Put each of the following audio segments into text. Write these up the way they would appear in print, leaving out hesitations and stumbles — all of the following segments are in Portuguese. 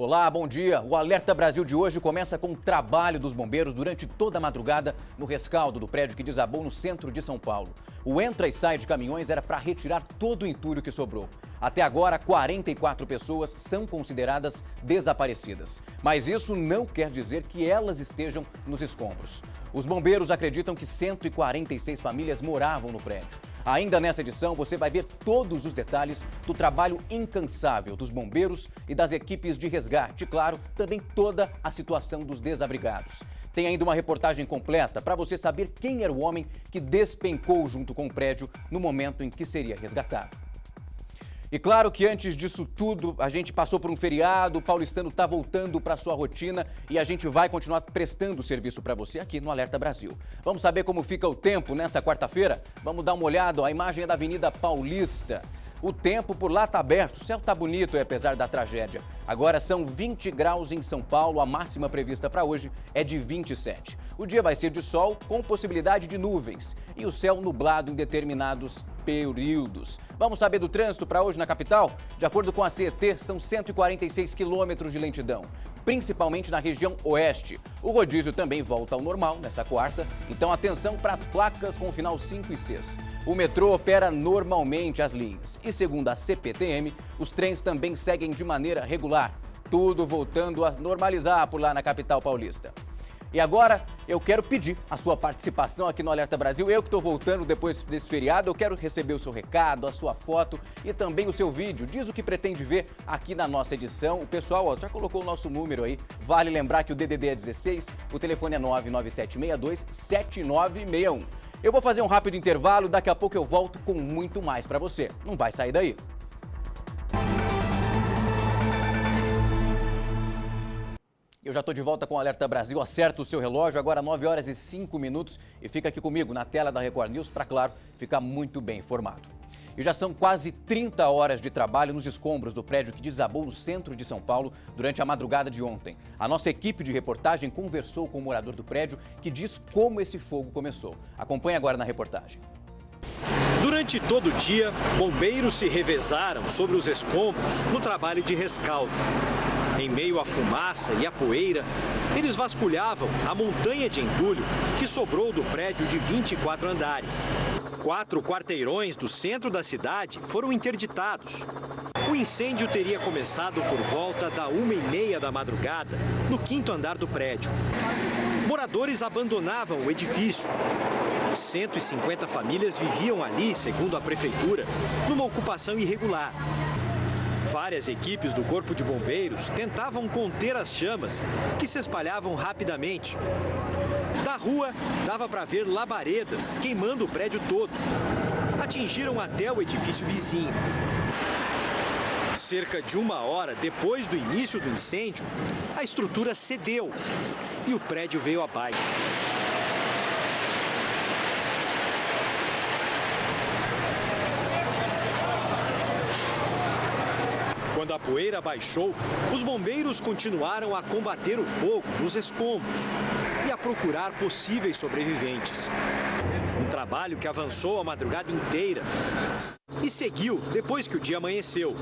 Olá, bom dia. O Alerta Brasil de hoje começa com o trabalho dos bombeiros durante toda a madrugada no rescaldo do prédio que desabou no centro de São Paulo. O entra e sai de caminhões era para retirar todo o entulho que sobrou. Até agora, 44 pessoas são consideradas desaparecidas. Mas isso não quer dizer que elas estejam nos escombros. Os bombeiros acreditam que 146 famílias moravam no prédio. Ainda nessa edição, você vai ver todos os detalhes do trabalho incansável dos bombeiros e das equipes de resgate. E, claro, também toda a situação dos desabrigados. Tem ainda uma reportagem completa para você saber quem era o homem que despencou junto com o prédio no momento em que seria resgatado. E claro que antes disso tudo, a gente passou por um feriado, o paulistano está voltando para sua rotina e a gente vai continuar prestando serviço para você aqui no Alerta Brasil. Vamos saber como fica o tempo nessa quarta-feira? Vamos dar uma olhada, a imagem é da Avenida Paulista. O tempo por lá está aberto, o céu está bonito, apesar da tragédia. Agora são 20 graus em São Paulo, a máxima prevista para hoje é de 27. O dia vai ser de sol com possibilidade de nuvens e o céu nublado em determinados períodos. Vamos saber do trânsito para hoje na capital? De acordo com a CET, são 146 quilômetros de lentidão, principalmente na região oeste. O rodízio também volta ao normal nessa quarta, então atenção para as placas com o final 5 e 6. O metrô opera normalmente as linhas e, segundo a CPTM, os trens também seguem de maneira regular. Tudo voltando a normalizar por lá na capital paulista. E agora eu quero pedir a sua participação aqui no Alerta Brasil. Eu que estou voltando depois desse feriado, eu quero receber o seu recado, a sua foto e também o seu vídeo. Diz o que pretende ver aqui na nossa edição. O pessoal já colocou o nosso número aí. Vale lembrar que o DDD é 16, o telefone é 99762-7961. Eu vou fazer um rápido intervalo, daqui a pouco eu volto com muito mais para você. Não vai sair daí. Eu já estou de volta com o Alerta Brasil, acerta o seu relógio, agora 9 horas e 5 minutos e fica aqui comigo na tela da Record News para, claro, ficar muito bem informado. E já são quase 30 horas de trabalho nos escombros do prédio que desabou no centro de São Paulo durante a madrugada de ontem. A nossa equipe de reportagem conversou com o morador do prédio que diz como esse fogo começou. Acompanhe agora na reportagem. Durante todo o dia, bombeiros se revezaram sobre os escombros no trabalho de rescaldo. Em meio à fumaça e à poeira, eles vasculhavam a montanha de entulho que sobrou do prédio de 24 andares. 4 quarteirões do centro da cidade foram interditados. O incêndio teria começado por volta da 1h30 da madrugada, no 5º andar do prédio. Moradores abandonavam o edifício. 150 famílias viviam ali, segundo a prefeitura, numa ocupação irregular. Várias equipes do Corpo de Bombeiros tentavam conter as chamas, que se espalhavam rapidamente. Da rua, dava para ver labaredas queimando o prédio todo. Atingiram até o edifício vizinho. Cerca de 1 hora depois do início do incêndio, a estrutura cedeu e o prédio veio abaixo. Quando a poeira baixou, os bombeiros continuaram a combater o fogo nos escombros e a procurar possíveis sobreviventes. Um trabalho que avançou a madrugada inteira e seguiu depois que o dia amanheceu.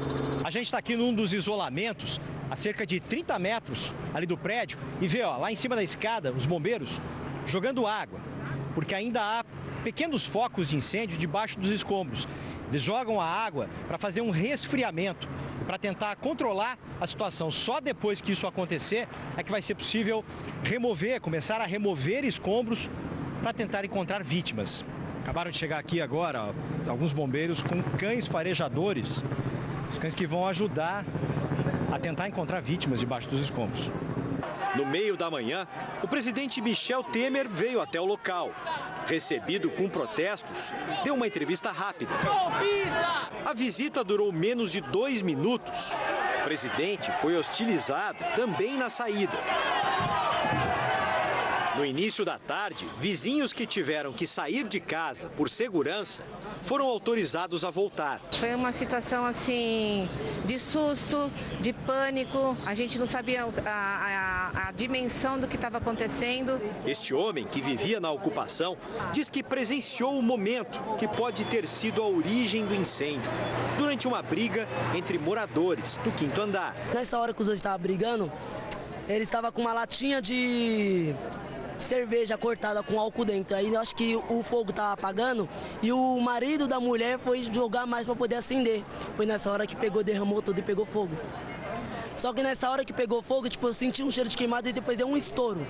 A gente está aqui num dos isolamentos, a cerca de 30 metros ali do prédio, e vê, lá em cima da escada, os bombeiros jogando água, porque ainda há pequenos focos de incêndio debaixo dos escombros. Eles jogam a água para fazer um resfriamento, para tentar controlar a situação. Só depois que isso acontecer é que vai ser possível começar a remover escombros para tentar encontrar vítimas. Acabaram de chegar aqui agora alguns bombeiros com cães farejadores, os cães que vão ajudar a tentar encontrar vítimas debaixo dos escombros. No meio da manhã, o presidente Michel Temer veio até o local. Recebido com protestos, deu uma entrevista rápida. A visita durou menos de 2 minutos. O presidente foi hostilizado também na saída. No início da tarde, vizinhos que tiveram que sair de casa por segurança foram autorizados a voltar. Foi uma situação assim de susto, de pânico. A gente não sabia a dimensão do que estava acontecendo. Este homem, que vivia na ocupação, diz que presenciou o momento que pode ter sido a origem do incêndio, durante uma briga entre moradores do 5º andar. Nessa hora que os dois estavam brigando, ele estava com uma latinha de cerveja cortada com álcool dentro. Aí eu acho que o fogo estava apagando e o marido da mulher foi jogar mais para poder acender. Foi nessa hora que pegou, derramou tudo e pegou fogo. Só que nessa hora que pegou fogo, tipo, eu senti um cheiro de queimado e depois deu um estouro.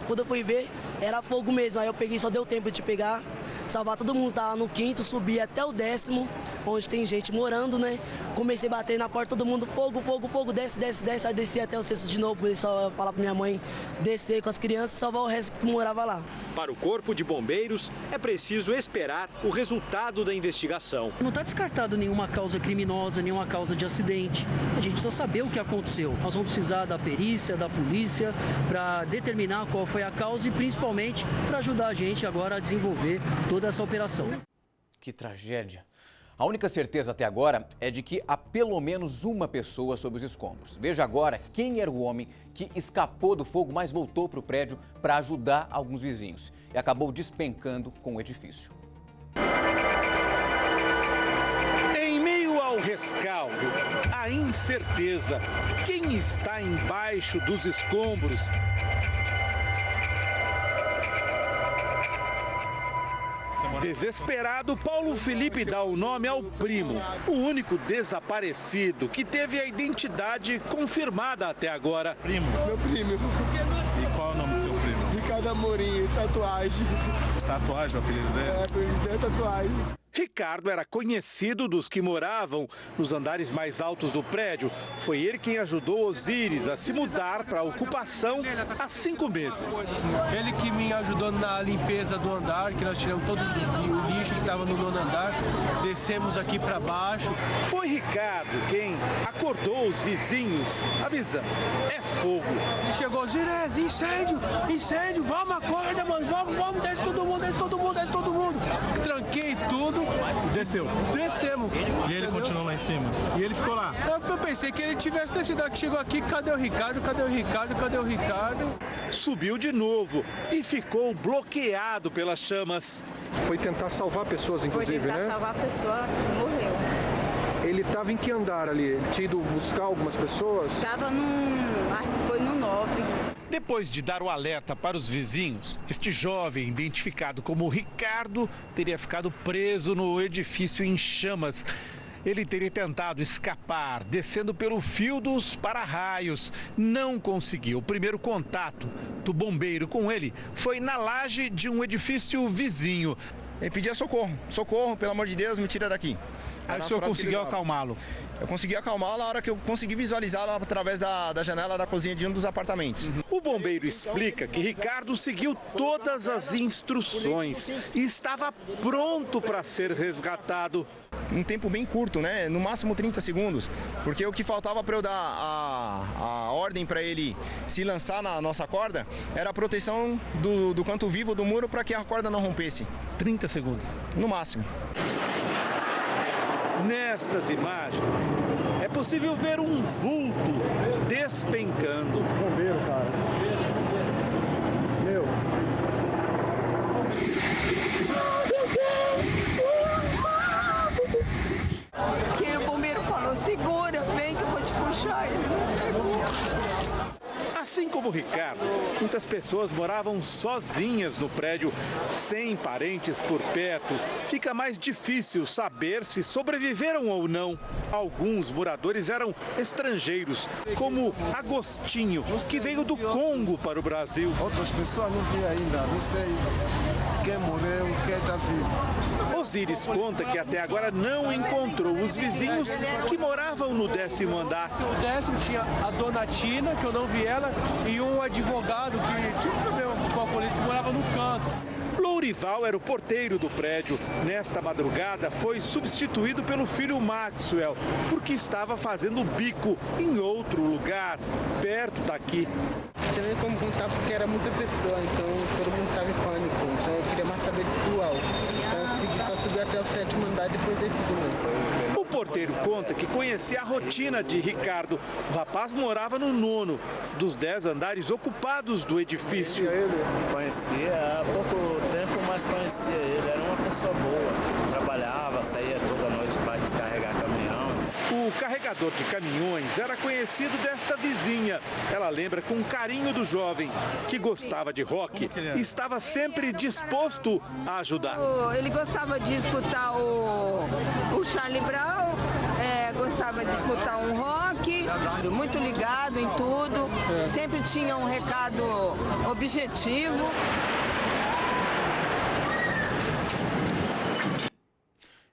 Quando eu fui ver, era fogo mesmo. Aí eu peguei, só deu tempo de pegar, salvar todo mundo. Tava no 5º, subi até o 10º, onde tem gente morando, né? Comecei a bater na porta, todo mundo, fogo, fogo, fogo, desce, desce, desce. Aí desci até o 6º de novo, por só falar pra minha mãe descer com as crianças e salvar o resto que morava lá. Para o Corpo de Bombeiros, é preciso esperar o resultado da investigação. Não está descartado nenhuma causa criminosa, nenhuma causa de acidente. A gente precisa saber o que aconteceu. Nós vamos precisar da perícia, da polícia, para determinar qual foi a causa e principalmente para ajudar a gente agora a desenvolver toda essa operação. Que tragédia. A única certeza até agora é de que há pelo menos uma pessoa sob os escombros. Veja agora quem era o homem que escapou do fogo, mas voltou para o prédio para ajudar alguns vizinhos e acabou despencando com o edifício. Em meio ao rescaldo, a incerteza, quem está embaixo dos escombros? Desesperado, Paulo Felipe dá o nome ao primo, o único desaparecido que teve a identidade confirmada até agora. Primo? Meu primo. E qual é o nome do seu primo? Ricardo Amorim, tatuagem. Tatuagem, o apelido dele? É, apelido dele é tatuagem. Ricardo era conhecido dos que moravam nos andares mais altos do prédio. Foi ele quem ajudou Osíris a se mudar para a ocupação há 5 meses. Ele que me ajudou na limpeza do andar, que nós tiramos todo o lixo que estava no 9º andar, descemos aqui para baixo. Foi Ricardo quem acordou os vizinhos avisando: é fogo. E chegou, Osíris, incêndio, vamos, acorda, mano, vamos, desce todo mundo. Tranquei tudo. Descemos. E ele continuou lá em cima? E ele ficou lá? Eu pensei que ele tivesse descido, que chegou aqui, cadê o Ricardo? Subiu de novo e ficou bloqueado pelas chamas. Foi tentar salvar pessoas, inclusive, né? Foi tentar salvar a pessoa, morreu. Ele estava em que andar ali? Ele tinha ido buscar algumas pessoas? Estava acho que foi no 9. Depois de dar o alerta para os vizinhos, este jovem, identificado como Ricardo, teria ficado preso no edifício em chamas. Ele teria tentado escapar, descendo pelo fio dos para-raios. Não conseguiu. O primeiro contato do bombeiro com ele foi na laje de um edifício vizinho. Ele pedia socorro, pelo amor de Deus, me tira daqui. Aí o senhor conseguiu acalmá-lo? Eu consegui acalmá-lo na hora que eu consegui visualizá-lo através da janela da cozinha de um dos apartamentos. O bombeiro explica que Ricardo seguiu todas as instruções e estava pronto para ser resgatado. Um tempo bem curto, né? No máximo 30 segundos. Porque o que faltava para eu dar a ordem para ele se lançar na nossa corda era a proteção do canto vivo do muro para que a corda não rompesse. 30 segundos? No máximo. Nestas imagens, é possível ver um vulto despencando. Bombeiro, cara. Meu. Que o bombeiro falou, segura, vem que eu vou te puxar. Ele não pegou. Assim como Ricardo, muitas pessoas moravam sozinhas no prédio, sem parentes por perto. Fica mais difícil saber se sobreviveram ou não. Alguns moradores eram estrangeiros, como Agostinho, que veio do Congo para o Brasil. Outras pessoas não vi ainda, não sei quem morreu, quem está vivo. Osíris conta que até agora não encontrou os vizinhos que moravam no 10º andar. O 10º tinha a dona Tina, que eu não vi ela, e um advogado que tinha um problema com a polícia, que morava no canto. Lourival era o porteiro do prédio. Nesta madrugada foi substituído pelo filho Maxwell, porque estava fazendo bico em outro lugar, perto daqui. Não tinha nem como contar porque era muita pessoa, então todo mundo estava em pânico. Então eu queria mais saber de tudo alto. Então eu consegui só subir até o 7º andar e depois desci de novo. O porteiro porteiro conta que conhecia a rotina de Ricardo. O rapaz morava no 9º dos 10 andares ocupados do edifício. Conhecia há pouco tempo, mas conhecia ele. Era uma pessoa boa, trabalhava, saía toda noite para descarregar caminhão. O carregador de caminhões era conhecido desta vizinha. Ela lembra com carinho do jovem, que gostava de rock e estava sempre disposto a ajudar. Ele gostava de escutar o Charlie Brown, gostava de escutar um rock, muito ligado em tudo, sempre tinha um recado objetivo.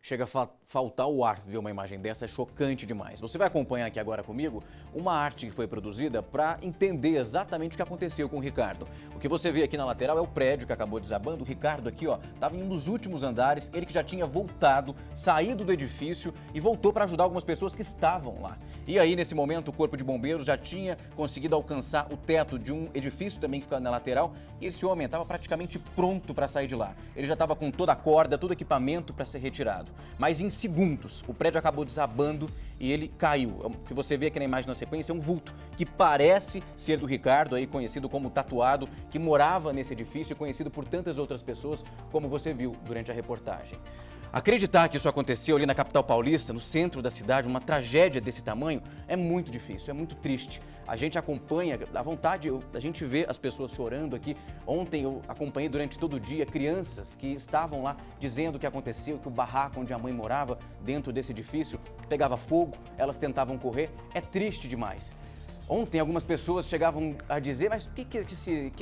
Chega a faltar o ar ver uma imagem dessa, é chocante demais. Você vai acompanhar aqui agora comigo uma arte que foi produzida para entender exatamente o que aconteceu com o Ricardo. O que você vê aqui na lateral é o prédio que acabou desabando. O Ricardo aqui, ó, estava em um dos últimos andares, ele que já tinha voltado, saído do edifício e voltou para ajudar algumas pessoas que estavam lá. E aí, nesse momento, o Corpo de Bombeiros já tinha conseguido alcançar o teto de um edifício também que ficava na lateral e esse homem estava praticamente pronto para sair de lá. Ele já estava com toda a corda, todo o equipamento para ser retirado. Mas em segundos, o prédio acabou desabando e ele caiu. O que você vê aqui na imagem na sequência é um vulto que parece ser do Ricardo, aí conhecido como Tatuado, que morava nesse edifício e conhecido por tantas outras pessoas, como você viu durante a reportagem. Acreditar que isso aconteceu ali na capital paulista, no centro da cidade, uma tragédia desse tamanho, é muito difícil, é muito triste. A gente acompanha, dá vontade, a gente vê as pessoas chorando aqui. Ontem eu acompanhei durante todo o dia crianças que estavam lá dizendo o que aconteceu, que o barraco onde a mãe morava, dentro desse edifício, pegava fogo, elas tentavam correr. É triste demais. Ontem algumas pessoas chegavam a dizer, mas o que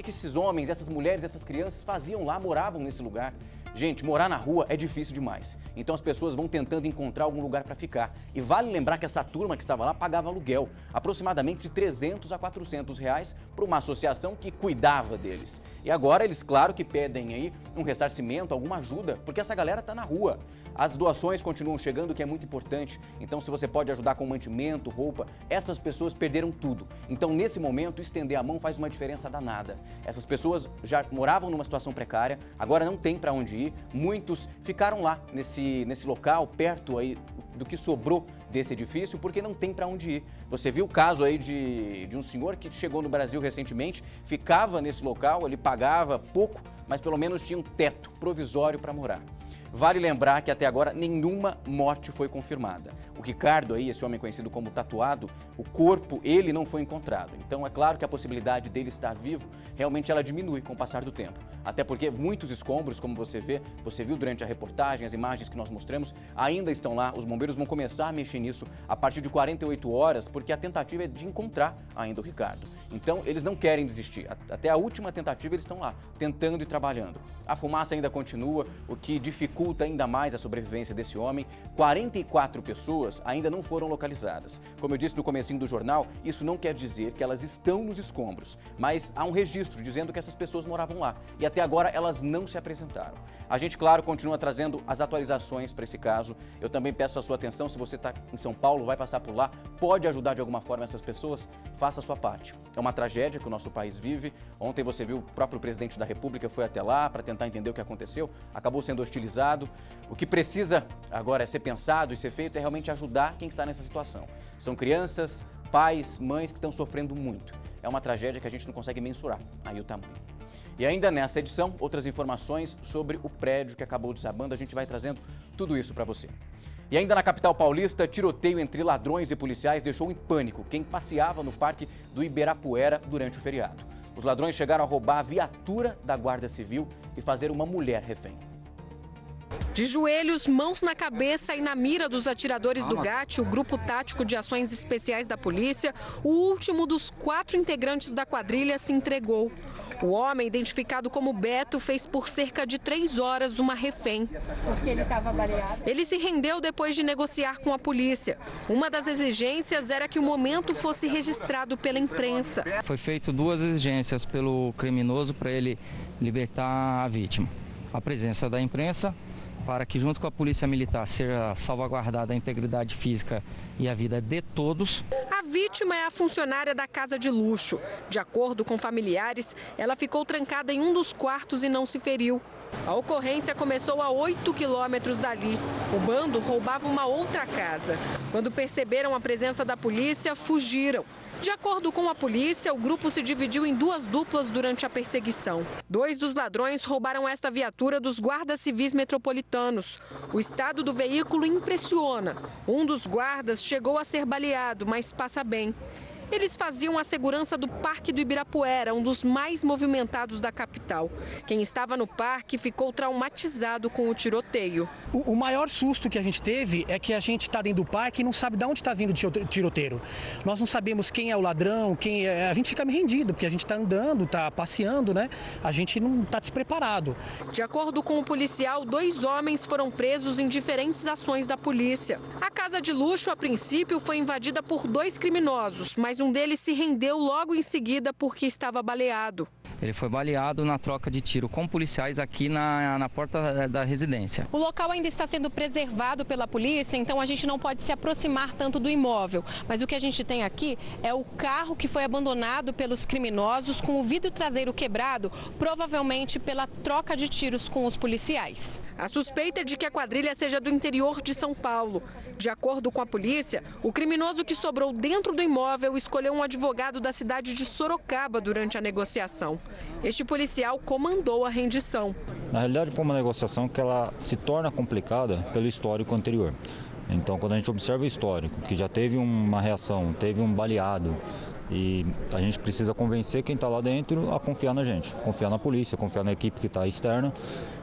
esses homens, essas mulheres, essas crianças faziam lá, moravam nesse lugar? Gente, morar na rua é difícil demais. Então as pessoas vão tentando encontrar algum lugar para ficar. E vale lembrar que essa turma que estava lá pagava aluguel, aproximadamente de R$300 a R$400 para uma associação que cuidava deles. E agora eles, claro, que pedem aí um ressarcimento, alguma ajuda, porque essa galera está na rua. As doações continuam chegando, o que é muito importante. Então, se você pode ajudar com mantimento, roupa, essas pessoas perderam tudo. Então, nesse momento, estender a mão faz uma diferença danada. Essas pessoas já moravam numa situação precária, agora não tem para onde ir. Muitos ficaram lá, nesse local, perto aí do que sobrou desse edifício, porque não tem para onde ir. Você viu o caso aí de um senhor que chegou no Brasil recentemente, ficava nesse local, ele pagava pouco, mas pelo menos tinha um teto provisório para morar. Vale lembrar que até agora nenhuma morte foi confirmada. O Ricardo aí, esse homem conhecido como Tatuado, o corpo, ele não foi encontrado. Então é claro que a possibilidade dele estar vivo, realmente ela diminui com o passar do tempo. Até porque muitos escombros, como você viu durante a reportagem, as imagens que nós mostramos, ainda estão lá. Os bombeiros vão começar a mexer nisso a partir de 48 horas, porque a tentativa é de encontrar ainda o Ricardo. Então eles não querem desistir. Até a última tentativa eles estão lá, tentando e trabalhando. A fumaça ainda continua, o que dificulta ainda mais a sobrevivência desse homem. 44 pessoas ainda não foram localizadas. Como eu disse no comecinho do jornal, isso não quer dizer que elas estão nos escombros, mas há um registro dizendo que essas pessoas moravam lá e até agora elas não se apresentaram. A gente, claro, continua trazendo as atualizações para esse caso. Eu também peço a sua atenção, se você está em São Paulo, vai passar por lá, pode ajudar de alguma forma essas pessoas, faça a sua parte. É uma tragédia que o nosso país vive. Ontem você viu o próprio presidente da República foi até lá para tentar entender o que aconteceu, acabou sendo hostilizado. O que precisa agora ser pensado e ser feito é realmente ajudar quem está nessa situação. São crianças, pais, mães que estão sofrendo muito. É uma tragédia que a gente não consegue mensurar aí o tamanho. E ainda nessa edição, outras informações sobre o prédio que acabou desabando. A gente vai trazendo tudo isso para você. E ainda na capital paulista, tiroteio entre ladrões e policiais deixou em pânico quem passeava no Parque do Ibirapuera durante o feriado. Os ladrões chegaram a roubar a viatura da Guarda Civil e fazer uma mulher refém. De joelhos, mãos na cabeça e na mira dos atiradores do GAT, o Grupo Tático de Ações Especiais da Polícia, o último dos 4 integrantes da quadrilha se entregou. O homem, identificado como Beto, fez por cerca de 3 horas uma refém. Porque ele estava baleado? Ele se rendeu depois de negociar com a polícia. Uma das exigências era que o momento fosse registrado pela imprensa. Foi feito 2 exigências pelo criminoso para ele libertar a vítima. A presença da imprensa para que junto com a Polícia Militar seja salvaguardada a integridade física e a vida de todos. A vítima é a funcionária da casa de luxo. De acordo com familiares, ela ficou trancada em um dos quartos e não se feriu. A ocorrência começou a 8 quilômetros dali. O bando roubava uma outra casa. Quando perceberam a presença da polícia, fugiram. De acordo com a polícia, o grupo se dividiu em duas duplas durante a perseguição. 2 dos ladrões roubaram esta viatura dos guardas civis metropolitanos. O estado do veículo impressiona. Um dos guardas chegou a ser baleado, mas passa bem. Eles faziam a segurança do Parque do Ibirapuera, um dos mais movimentados da capital. Quem estava no parque ficou traumatizado com o tiroteio. O maior susto que a gente teve é que a gente está dentro do parque e não sabe de onde está vindo o tiroteiro. Nós não sabemos quem é o ladrão, quem é... A gente fica meio rendido, porque a gente está andando, está passeando, né? A gente não está despreparado. De acordo com o policial, 2 homens foram presos em diferentes ações da polícia. A casa de luxo, a princípio, foi invadida por 2 criminosos, mas um deles se rendeu logo em seguida porque estava baleado. Ele foi baleado na troca de tiro com policiais aqui na porta da residência. O local ainda está sendo preservado pela polícia, então a gente não pode se aproximar tanto do imóvel. Mas o que a gente tem aqui é o carro que foi abandonado pelos criminosos com o vidro traseiro quebrado, provavelmente pela troca de tiros com os policiais. A suspeita é de que a quadrilha seja do interior de São Paulo. De acordo com a polícia, o criminoso que sobrou dentro do imóvel escolheu um advogado da cidade de Sorocaba durante a negociação. Este policial comandou a rendição. Na realidade, foi uma negociação que ela se torna complicada pelo histórico anterior. Então, quando a gente observa o histórico, que já teve uma reação, teve um baleado, e a gente precisa convencer quem está lá dentro a confiar na gente, confiar na polícia, confiar na equipe que está externa,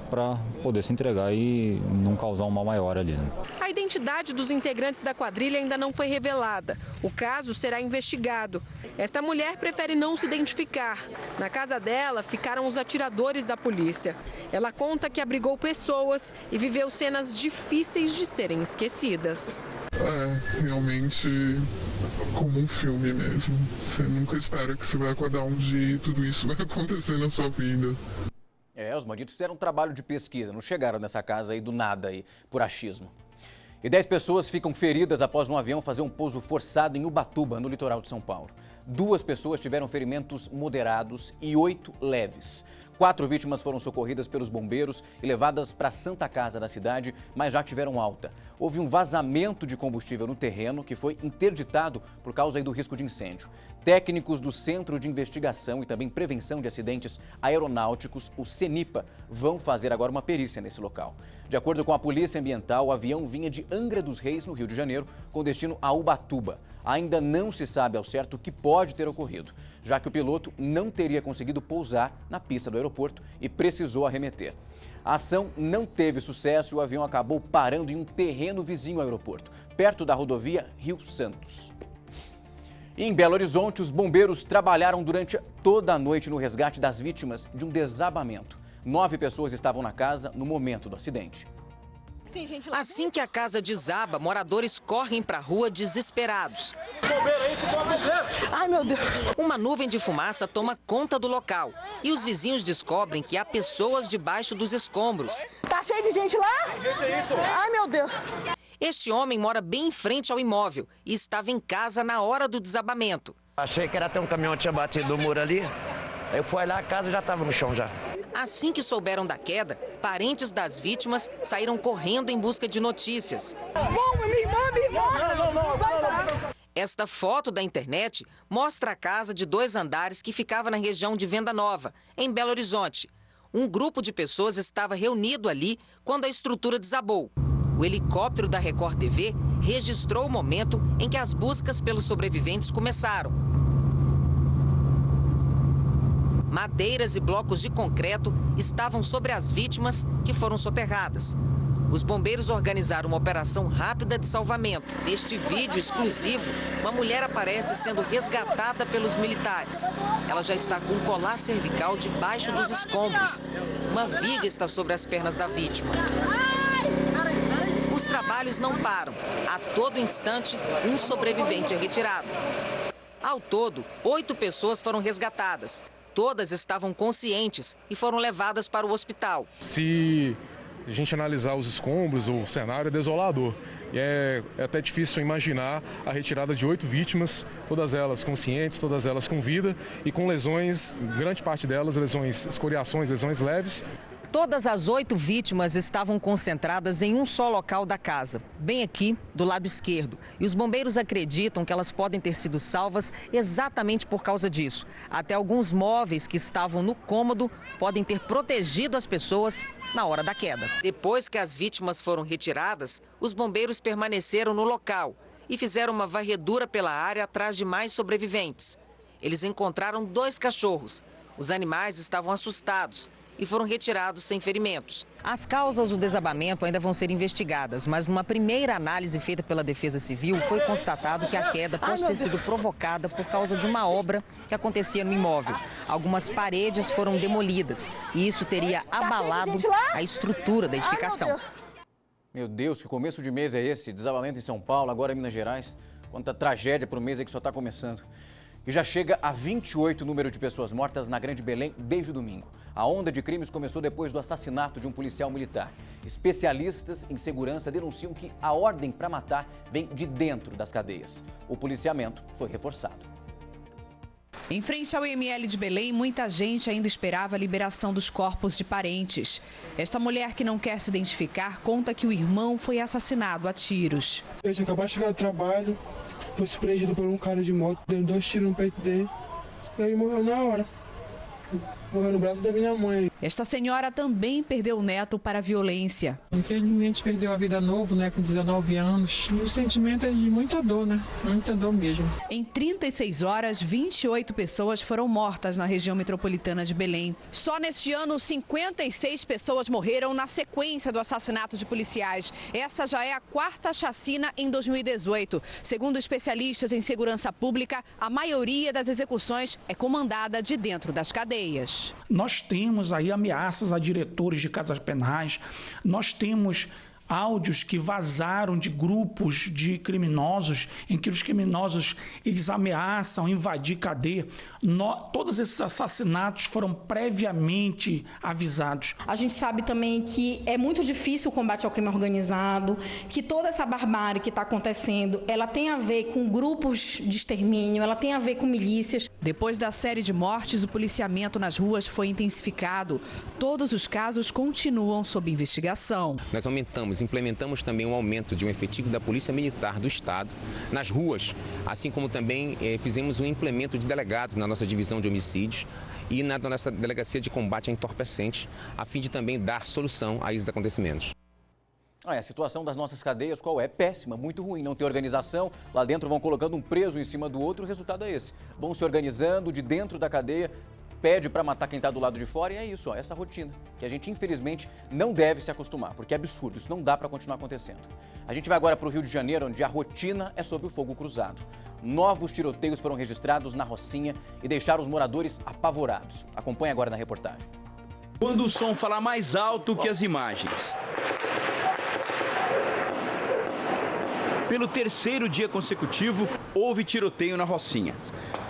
para poder se entregar e não causar um mal maior ali. A identidade dos integrantes da quadrilha ainda não foi revelada. O caso será investigado. Esta mulher prefere não se identificar. Na casa dela ficaram os atiradores da polícia. Ela conta que abrigou pessoas e viveu cenas difíceis de serem esquecidas. É, realmente como um filme mesmo. Você nunca espera que você vai acordar um dia e tudo isso vai acontecer na sua vida. Os bandidos fizeram um trabalho de pesquisa, não chegaram nessa casa aí do nada, aí, por achismo. E 10 pessoas ficam feridas após um avião fazer um pouso forçado em Ubatuba, no litoral de São Paulo. 2 pessoas tiveram ferimentos moderados e 8 leves. 4 vítimas foram socorridas pelos bombeiros e levadas para a Santa Casa da cidade, mas já tiveram alta. Houve um vazamento de combustível no terreno que foi interditado por causa aí do risco de incêndio. Técnicos do Centro de Investigação e também Prevenção de Acidentes Aeronáuticos, o CENIPA, vão fazer agora uma perícia nesse local. De acordo com a Polícia Ambiental, o avião vinha de Angra dos Reis, no Rio de Janeiro, com destino a Ubatuba. Ainda não se sabe ao certo o que pode ter ocorrido, já que o piloto não teria conseguido pousar na pista do aeroporto e precisou arremeter. A ação não teve sucesso e o avião acabou parando em um terreno vizinho ao aeroporto, perto da rodovia Rio Santos. E em Belo Horizonte, os bombeiros trabalharam durante toda a noite no resgate das vítimas de um desabamento. 9 pessoas estavam na casa no momento do acidente. Assim que a casa desaba, moradores correm para a rua desesperados. Ai, meu Deus! Uma nuvem de fumaça toma conta do local e os vizinhos descobrem que há pessoas debaixo dos escombros. Tá cheio de gente lá? Ai, meu Deus! Este homem mora bem em frente ao imóvel e estava em casa na hora do desabamento. Achei que era até um caminhão que tinha batido no muro ali. Aí eu fui lá, a casa já estava no chão já. Assim que souberam da queda, parentes das vítimas saíram correndo em busca de notícias. Minha irmã! Não. Esta foto da internet mostra a casa de 2 andares que ficava na região de Venda Nova, em Belo Horizonte. Um grupo de pessoas estava reunido ali quando a estrutura desabou. O helicóptero da Record TV registrou o momento em que as buscas pelos sobreviventes começaram. Madeiras e blocos de concreto estavam sobre as vítimas que foram soterradas. Os bombeiros organizaram uma operação rápida de salvamento. Neste vídeo exclusivo, uma mulher aparece sendo resgatada pelos militares. Ela já está com um colar cervical debaixo dos escombros. Uma viga está sobre as pernas da vítima. Os trabalhos não param. A todo instante, um sobrevivente é retirado. Ao todo, 8 pessoas foram resgatadas. Todas estavam conscientes e foram levadas para o hospital. Se A gente analisar os escombros, o cenário é desolador. E é até difícil imaginar a retirada de 8 vítimas, todas elas conscientes, todas elas com vida e com lesões, grande parte delas, lesões, escoriações, lesões leves. Todas as 8 vítimas estavam concentradas em um só local da casa, bem aqui do lado esquerdo. E os bombeiros acreditam que elas podem ter sido salvas exatamente por causa disso. Até alguns móveis que estavam no cômodo podem ter protegido as pessoas na hora da queda. Depois que as vítimas foram retiradas, os bombeiros permaneceram no local e fizeram uma varredura pela área atrás de mais sobreviventes. Eles encontraram 2 cachorros. Os animais estavam assustados e foram retirados sem ferimentos. As causas do desabamento ainda vão ser investigadas, mas numa primeira análise feita pela Defesa Civil foi constatado que a queda pode ter sido provocada por causa de uma obra que acontecia no imóvel. Algumas paredes foram demolidas e isso teria abalado a estrutura da edificação. Meu Deus, que começo de mês é esse? Desabamento em São Paulo, agora em Minas Gerais. Quanta tragédia para o mês aí que só está começando. E já chega a 28 o número de pessoas mortas na Grande Belém desde domingo. A onda de crimes começou depois do assassinato de um policial militar. Especialistas em segurança denunciam que a ordem para matar vem de dentro das cadeias. O policiamento foi reforçado. Em frente ao IML de Belém, muita gente ainda esperava a liberação dos corpos de parentes. Esta mulher, que não quer se identificar, conta que o irmão foi assassinado a tiros. Eu tinha acabado de chegar do trabalho, foi surpreendido por um cara de moto, deu 2 tiros no peito dele e aí morreu na hora. Morreu no braço da minha mãe. Esta senhora também perdeu o neto para a violência. Infelizmente perdeu a vida novo, né, com 19 anos. E o sentimento é de muita dor, né? Muita dor mesmo. Em 36 horas, 28 pessoas foram mortas na região metropolitana de Belém. Só neste ano, 56 pessoas morreram na sequência do assassinato de policiais. Essa já é a 4ª chacina em 2018. Segundo especialistas em segurança pública, a maioria das execuções é comandada de dentro das cadeias. Nós temos aí ameaças a diretores de casas penais, nós temos áudios que vazaram de grupos de criminosos, em que os criminosos eles ameaçam invadir cadeia. Todos esses assassinatos foram previamente avisados. A gente sabe também que é muito difícil o combate ao crime organizado, que toda essa barbárie que está acontecendo, ela tem a ver com grupos de extermínio, ela tem a ver com milícias. Depois da série de mortes, o policiamento nas ruas foi intensificado. Todos os casos continuam sob investigação. Nós implementamos também um aumento de um efetivo da Polícia Militar do Estado nas ruas, assim como também fizemos um implemento de delegados na nossa divisão de homicídios e na nossa delegacia de combate a entorpecentes, a fim de também dar solução a esses acontecimentos. A situação das nossas cadeias, qual é? Péssima, muito ruim, não tem organização, lá dentro vão colocando um preso em cima do outro, o resultado é esse. Vão se organizando de dentro da cadeia, pede para matar quem está do lado de fora e é isso, essa rotina, que a gente infelizmente não deve se acostumar, porque é absurdo, isso não dá para continuar acontecendo. A gente vai agora para o Rio de Janeiro, onde a rotina é sobre o fogo cruzado. Novos tiroteios foram registrados na Rocinha e deixaram os moradores apavorados. Acompanhe agora na reportagem. Quando o som fala mais alto que as imagens. Pelo 3º dia consecutivo, houve tiroteio na Rocinha.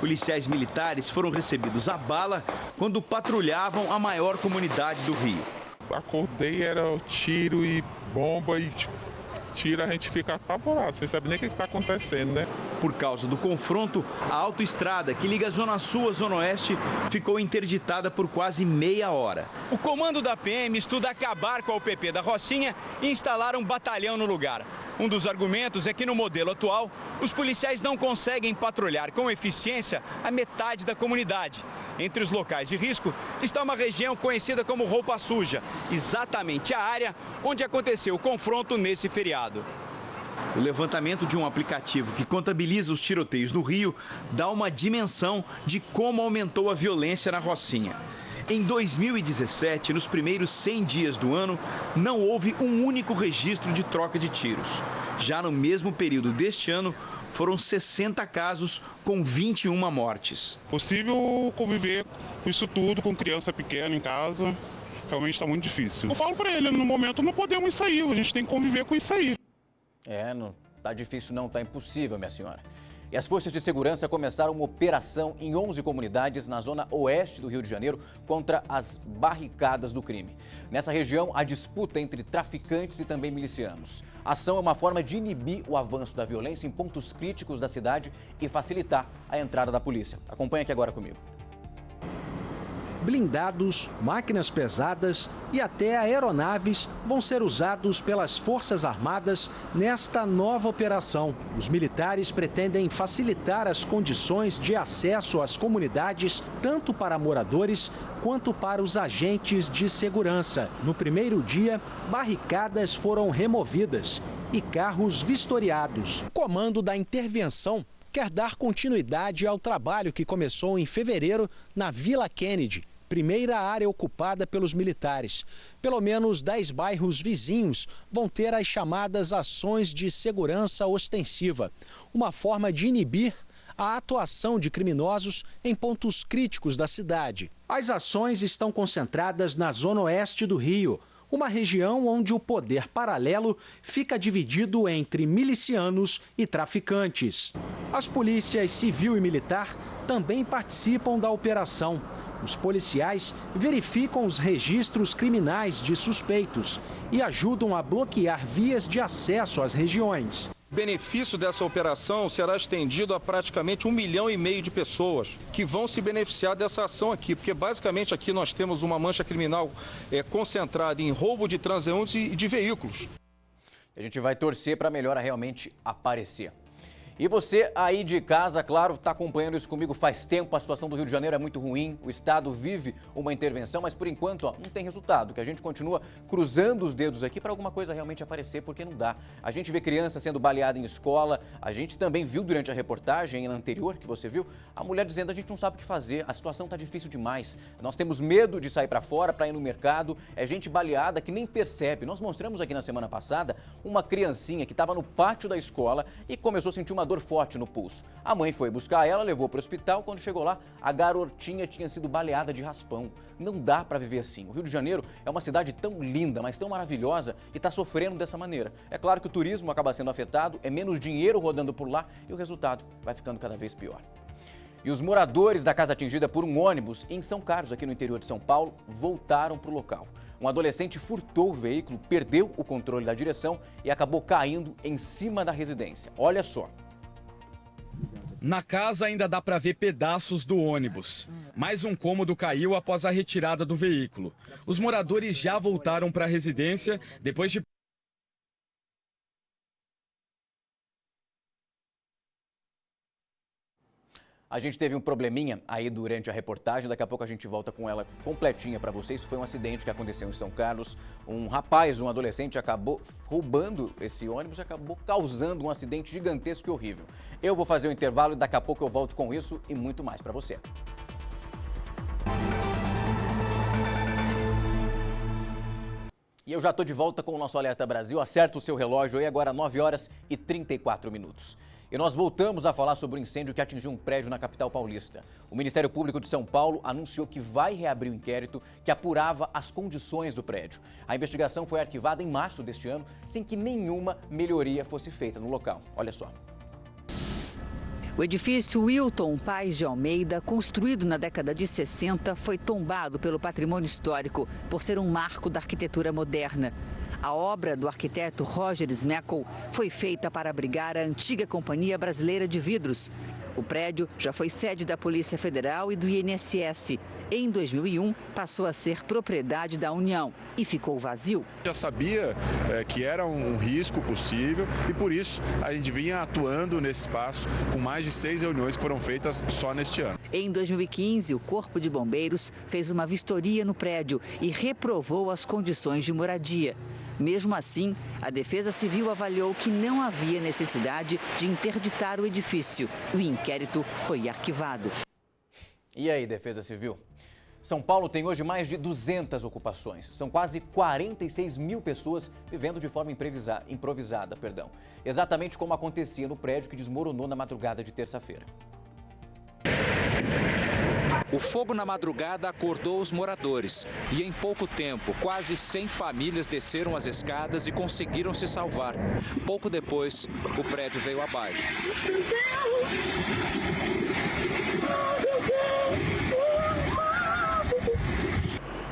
Policiais militares foram recebidos a bala quando patrulhavam a maior comunidade do Rio. Acordei, era tiro e bomba e tiro, a gente fica apavorado, sem saber nem o que está acontecendo, né? Por causa do confronto, a autoestrada que liga a Zona Sul à Zona Oeste ficou interditada por quase meia hora. O comando da PM estuda acabar com a UPP da Rocinha e instalar um batalhão no lugar. Um dos argumentos é que no modelo atual, os policiais não conseguem patrulhar com eficiência a metade da comunidade. Entre os locais de risco está uma região conhecida como Roupa Suja, exatamente a área onde aconteceu o confronto nesse feriado. O levantamento de um aplicativo que contabiliza os tiroteios no Rio dá uma dimensão de como aumentou a violência na Rocinha. Em 2017, nos primeiros 100 dias do ano, não houve um único registro de troca de tiros. Já no mesmo período deste ano, foram 60 casos com 21 mortes. Possível conviver com isso tudo, com criança pequena em casa, realmente está muito difícil. Eu falo para ele, no momento não podemos sair, a gente tem que conviver com isso aí. Não tá difícil não, tá impossível, minha senhora. E as forças de segurança começaram uma operação em 11 comunidades na zona oeste do Rio de Janeiro contra as barricadas do crime. Nessa região, há disputa entre traficantes e também milicianos. A ação é uma forma de inibir o avanço da violência em pontos críticos da cidade e facilitar a entrada da polícia. Acompanhe aqui agora comigo. Blindados, máquinas pesadas e até aeronaves vão ser usados pelas Forças Armadas nesta nova operação. Os militares pretendem facilitar as condições de acesso às comunidades, tanto para moradores quanto para os agentes de segurança. No primeiro dia, barricadas foram removidas e carros vistoriados. O comando da intervenção quer dar continuidade ao trabalho que começou em fevereiro na Vila Kennedy, primeira área ocupada pelos militares. Pelo menos 10 bairros vizinhos vão ter as chamadas ações de segurança ostensiva, uma forma de inibir a atuação de criminosos em pontos críticos da cidade. As ações estão concentradas na zona oeste do Rio, uma região onde o poder paralelo fica dividido entre milicianos e traficantes. As polícias civil e militar também participam da operação. Os policiais verificam os registros criminais de suspeitos e ajudam a bloquear vias de acesso às regiões. O benefício dessa operação será estendido a praticamente 1,5 milhão de pessoas que vão se beneficiar dessa ação aqui, porque basicamente aqui nós temos uma mancha criminal concentrada em roubo de transeuntes e de veículos. A gente vai torcer para a melhora realmente aparecer. E você aí de casa, claro, está acompanhando isso comigo faz tempo. A situação do Rio de Janeiro é muito ruim, o estado vive uma intervenção, mas por enquanto não tem resultado, que a gente continua cruzando os dedos aqui para alguma coisa realmente aparecer, porque não dá. A gente vê criança sendo baleada em escola, a gente também viu durante a reportagem anterior que você viu, a mulher dizendo a gente não sabe o que fazer, a situação está difícil demais, nós temos medo de sair para fora, para ir no mercado, é gente baleada que nem percebe. Nós mostramos aqui na semana passada uma criancinha que estava no pátio da escola e começou a sentir uma dor forte no pulso. A mãe foi buscar ela, levou para o hospital. Quando chegou lá, a garotinha tinha sido baleada de raspão. Não dá para viver assim. O Rio de Janeiro é uma cidade tão linda, mas tão maravilhosa e está sofrendo dessa maneira. É claro que o turismo acaba sendo afetado, é menos dinheiro rodando por lá e o resultado vai ficando cada vez pior. E os moradores da casa atingida por um ônibus em São Carlos, aqui no interior de São Paulo, voltaram para o local. Um adolescente furtou o veículo, perdeu o controle da direção e acabou caindo em cima da residência. Olha só. Na casa ainda dá para ver pedaços do ônibus. Mais um cômodo caiu após a retirada do veículo. Os moradores já voltaram para a residência depois de... A gente teve um probleminha aí durante a reportagem, daqui a pouco a gente volta com ela completinha para vocês. Isso foi um acidente que aconteceu em São Carlos. Um rapaz, um adolescente, acabou roubando esse ônibus e acabou causando um acidente gigantesco e horrível. Eu vou fazer um intervalo e daqui a pouco eu volto com isso e muito mais para você. E eu já estou de volta com o nosso Alerta Brasil. Acerta o seu relógio aí, agora 9h34. E nós voltamos a falar sobre o incêndio que atingiu um prédio na capital paulista. O Ministério Público de São Paulo anunciou que vai reabrir o inquérito que apurava as condições do prédio. A investigação foi arquivada em março deste ano, sem que nenhuma melhoria fosse feita no local. Olha só. O edifício Wilton Paes de Almeida, construído na década de 60, foi tombado pelo patrimônio histórico por ser um marco da arquitetura moderna. A obra do arquiteto Roger Smeckel foi feita para abrigar a antiga Companhia Brasileira de Vidros. O prédio já foi sede da Polícia Federal e do INSS. Em 2001, passou a ser propriedade da União e ficou vazio. Já sabia que era um risco possível e por isso a gente vinha atuando nesse espaço com mais de 6 reuniões que foram feitas só neste ano. Em 2015, o Corpo de Bombeiros fez uma vistoria no prédio e reprovou as condições de moradia. Mesmo assim, a Defesa Civil avaliou que não havia necessidade de interditar o edifício. O inquérito foi arquivado. E aí, Defesa Civil? São Paulo tem hoje mais de 200 ocupações. São quase 46 mil pessoas vivendo de forma improvisada. Exatamente como acontecia no prédio que desmoronou na madrugada de terça-feira. O fogo na madrugada acordou os moradores e em pouco tempo, quase 100 famílias desceram as escadas e conseguiram se salvar. Pouco depois, o prédio veio abaixo.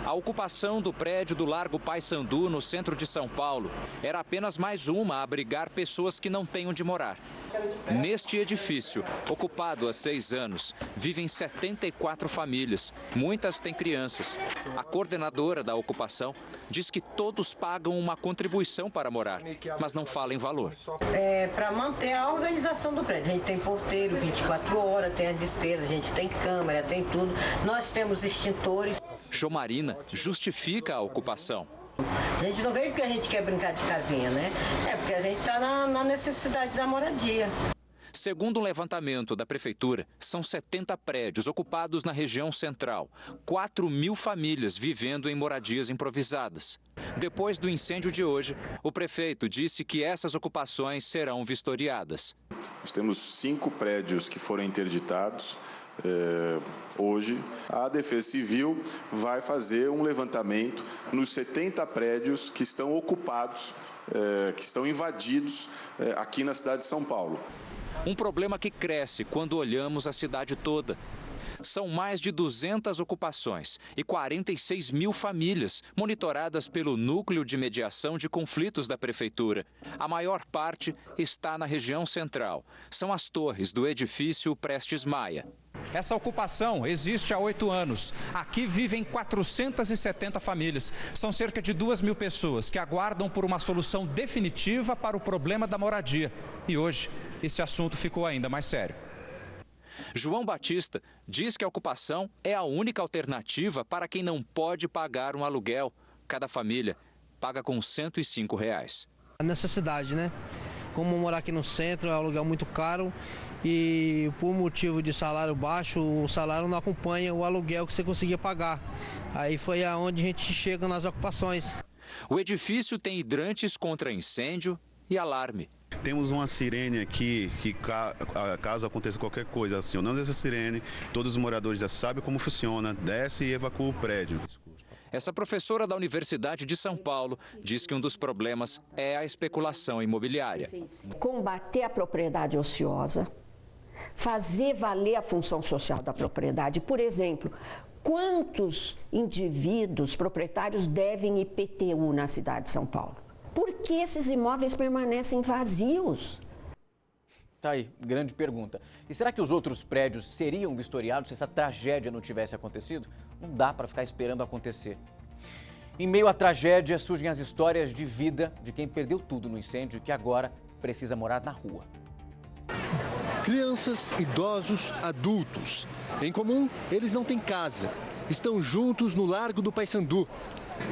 A ocupação do prédio do Largo Paissandu, no centro de São Paulo, era apenas mais uma a abrigar pessoas que não têm onde morar. Neste edifício, ocupado há 6 anos, vivem 74 famílias. Muitas têm crianças. A coordenadora da ocupação diz que todos pagam uma contribuição para morar, mas não fala em valor. É para manter a organização do prédio. A gente tem porteiro 24 horas, tem a despesa, a gente tem câmera, tem tudo. Nós temos extintores. Jomarina justifica a ocupação. A gente não veio porque a gente quer brincar de casinha, né? É porque a gente está na necessidade da moradia. Segundo um levantamento da Prefeitura, são 70 prédios ocupados na região central. 4.000 famílias vivendo em moradias improvisadas. Depois do incêndio de hoje, o prefeito disse que essas ocupações serão vistoriadas. Nós temos 5 prédios que foram interditados. Hoje, a Defesa Civil vai fazer um levantamento nos 70 prédios que estão ocupados, que estão invadidos aqui na cidade de São Paulo. Um problema que cresce quando olhamos a cidade toda. São mais de 200 ocupações e 46 mil famílias monitoradas pelo Núcleo de Mediação de Conflitos da Prefeitura. A maior parte está na região central. São as torres do edifício Prestes Maia. Essa ocupação existe há 8 anos. Aqui vivem 470 famílias. São cerca de 2.000 pessoas que aguardam por uma solução definitiva para o problema da moradia. E hoje, esse assunto ficou ainda mais sério. João Batista diz que a ocupação é a única alternativa para quem não pode pagar um aluguel. Cada família paga com R$ 105. A necessidade, né? Como morar aqui no centro, é um aluguel muito caro e por motivo de salário baixo, o salário não acompanha o aluguel que você conseguia pagar. Aí foi aonde a gente chega nas ocupações. O edifício tem hidrantes contra incêndio e alarme. Temos uma sirene aqui que caso aconteça qualquer coisa, acionando essa sirene, todos os moradores já sabem como funciona, desce e evacua o prédio. Essa professora da Universidade de São Paulo diz que um dos problemas é a especulação imobiliária. Combater a propriedade ociosa, fazer valer a função social da propriedade. Por exemplo, quantos indivíduos proprietários devem IPTU na cidade de São Paulo? Por que esses imóveis permanecem vazios? Tá aí, grande pergunta. E será que os outros prédios seriam vistoriados se essa tragédia não tivesse acontecido? Não dá para ficar esperando acontecer. Em meio à tragédia, surgem as histórias de vida de quem perdeu tudo no incêndio e que agora precisa morar na rua. Crianças, idosos, adultos. Em comum, eles não têm casa. Estão juntos no Largo do Paissandu.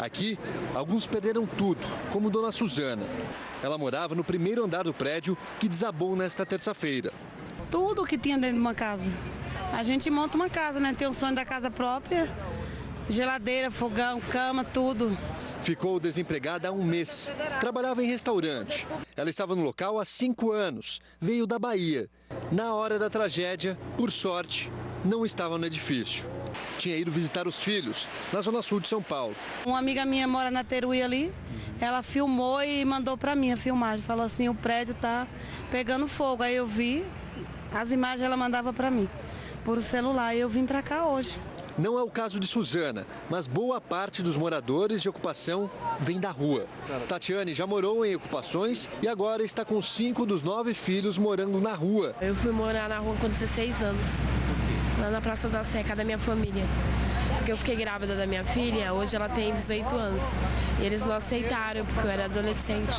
Aqui, alguns perderam tudo, como Dona Suzana. Ela morava no primeiro andar do prédio que desabou nesta terça-feira. Tudo que tinha dentro de uma casa. A gente monta uma casa, né? Tem o sonho da casa própria, geladeira, fogão, cama, tudo. Ficou desempregada há 1 mês. Trabalhava em restaurante. Ela estava no local há 5 anos. Veio da Bahia. Na hora da tragédia, por sorte, não estava no edifício. Tinha ido visitar os filhos, na zona sul de São Paulo. Uma amiga minha mora na Teruí ali, ela filmou e mandou para mim a filmagem. Falou assim, o prédio tá pegando fogo. Aí eu vi, as imagens ela mandava para mim, por celular, e eu vim para cá hoje. Não é o caso de Suzana, mas boa parte dos moradores de ocupação vem da rua. Tatiane já morou em ocupações e agora está com 5 dos 9 filhos morando na rua. Eu fui morar na rua com 16 anos, lá na Praça da Sé, da minha família. Porque eu fiquei grávida da minha filha, hoje ela tem 18 anos. E eles não aceitaram, porque eu era adolescente.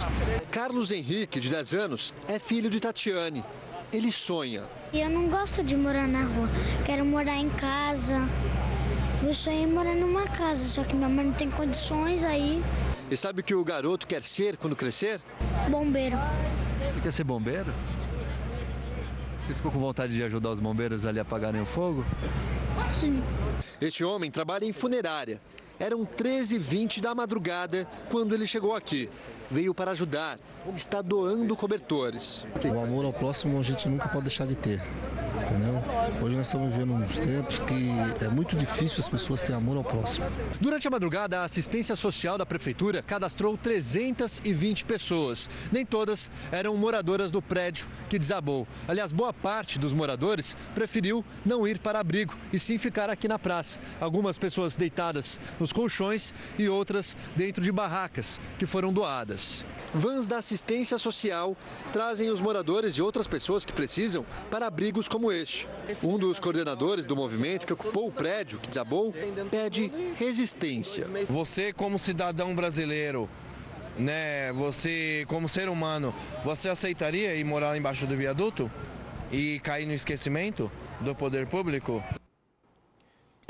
Carlos Henrique, de 10 anos, é filho de Tatiane. Ele sonha. Eu não gosto de morar na rua, quero morar em casa. Meu sonho é morar numa casa, só que minha mãe não tem condições aí. E sabe o que o garoto quer ser quando crescer? Bombeiro. Você quer ser bombeiro? Você ficou com vontade de ajudar os bombeiros ali a apagarem o fogo? Sim. Este homem trabalha em funerária. Eram 13h20 da madrugada quando ele chegou aqui. Veio para ajudar. Está doando cobertores. O amor ao próximo a gente nunca pode deixar de ter. entendeu? Hoje nós estamos vivendo uns tempos que é muito difícil as pessoas terem amor ao próximo. Durante a madrugada, a assistência social da prefeitura cadastrou 320 pessoas. Nem todas eram moradoras do prédio que desabou. Aliás, boa parte dos moradores preferiu não ir para abrigo e sim ficar aqui na praça. Algumas pessoas deitadas nos colchões e outras dentro de barracas que foram doadas. Vans da assistência social trazem os moradores e outras pessoas que precisam para abrigos como este. Um dos coordenadores do movimento que ocupou o prédio que desabou pede resistência. Você, como cidadão brasileiro, né, você como ser humano, você aceitaria ir morar embaixo do viaduto e cair no esquecimento do poder público?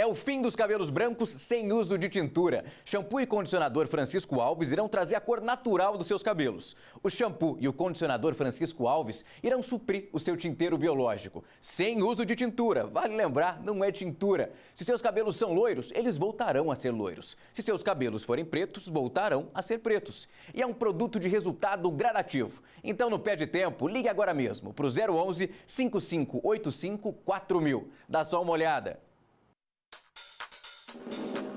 É o fim dos cabelos brancos sem uso de tintura. Shampoo e condicionador Francisco Alves irão trazer a cor natural dos seus cabelos. O shampoo e o condicionador Francisco Alves irão suprir o seu tinteiro biológico. Sem uso de tintura. Vale lembrar, não é tintura. Se seus cabelos são loiros, eles voltarão a ser loiros. Se seus cabelos forem pretos, voltarão a ser pretos. E é um produto de resultado gradativo. Então, não perde tempo, ligue agora mesmo para o 011 5585 4000. Dá só uma olhada.